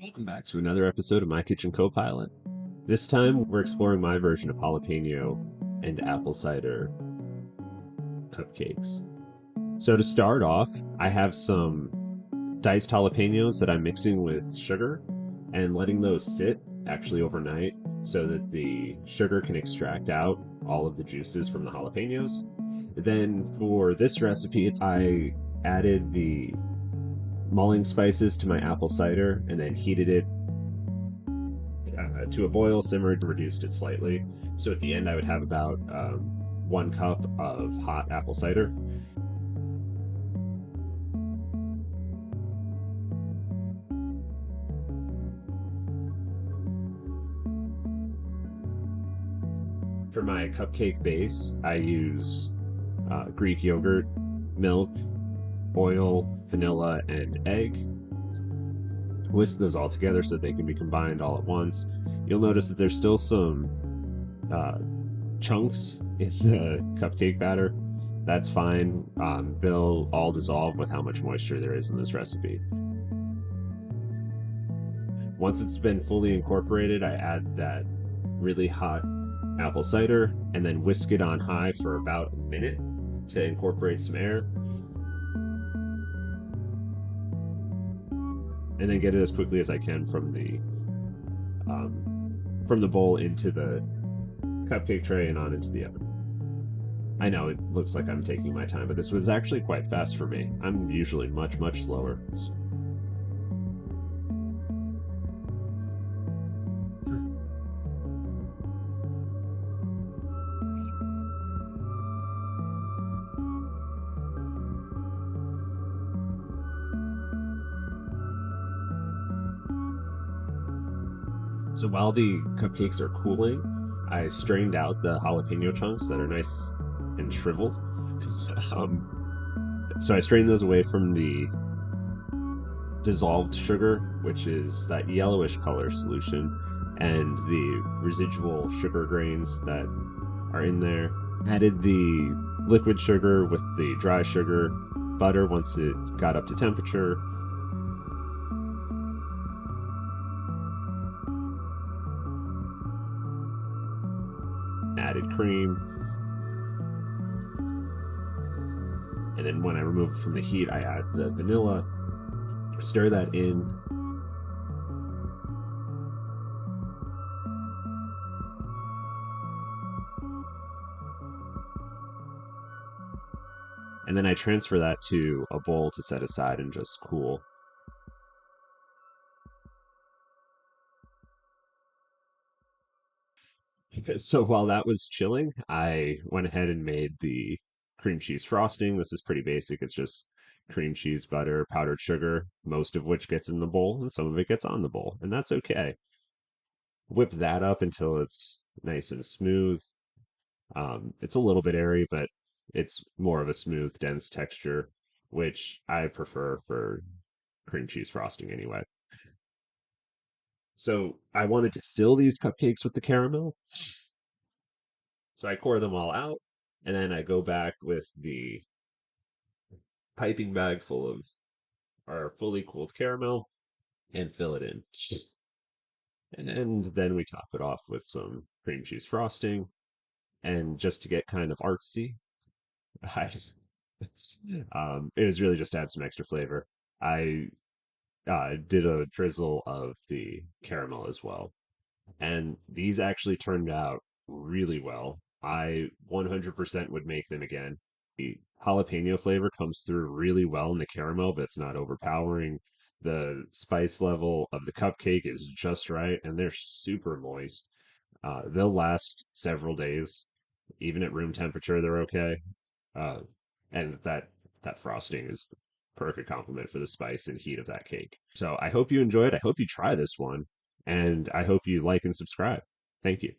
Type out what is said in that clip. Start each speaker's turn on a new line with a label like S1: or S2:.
S1: Welcome back to another episode of My Kitchen Co-Pilot. This time we're exploring my version of jalapeno and apple cider cupcakes. So to start off, I have some diced jalapenos that I'm mixing with sugar and letting those sit actually overnight so that the sugar can extract out all of the juices from the jalapenos. Then for this recipe, I added the mulling spices to my apple cider and then heated it to a boil, simmered, reduced it slightly. So at the end, I would have about 1 cup of hot apple cider. For my cupcake base, I use Greek yogurt, milk, oil, vanilla, and egg. Whisk those all together so that they can be combined all at once. You'll notice that there's still some chunks in the cupcake batter. That's fine. They'll all dissolve with how much moisture there is in this recipe. Once it's been fully incorporated, I add that really hot apple cider and then whisk it on high for about a minute to incorporate some air. And then get it as quickly as I can from the bowl into the cupcake tray and on into the oven. I know it looks like I'm taking my time, but this was actually quite fast for me. I'm usually much slower. So while the cupcakes are cooling, I strained out the jalapeno chunks that are nice and shriveled. So I strained those away from the dissolved sugar, which is that yellowish color solution, and the residual sugar grains that are in there. Added the liquid sugar with the dry sugar, butter once it got up to temperature. Added cream. And then when I remove it from the heat, I add the vanilla, stir that in. And then I transfer that to a bowl to set aside and just cool. So while that was chilling, I went ahead and made the cream cheese frosting. This is pretty basic. It's just cream cheese, butter, powdered sugar, most of which gets in the bowl, and some of it gets on the bowl, and that's okay. Whip that up until it's nice and smooth. It's a little bit airy, but it's more of a smooth, dense texture, which I prefer for cream cheese frosting anyway. So I wanted to fill these cupcakes with the caramel. So I pour them all out, and then I go back with the piping bag full of our fully cooled caramel and fill it in. And then we top it off with some cream cheese frosting. And just to get kind of artsy, I, it was really just to add some extra flavor. I did a drizzle of the caramel as well. And these actually turned out really well. I 100% would make them again. The jalapeno flavor comes through really well in the caramel, but it's not overpowering. The spice level of the cupcake is just right, and they're super moist. They'll last several days, even at room temperature. They're okay, uh, and that frosting is the perfect complement for the spice and heat of that cake. So I hope you enjoyed. I hope you try this one, and I hope you like and subscribe. Thank you.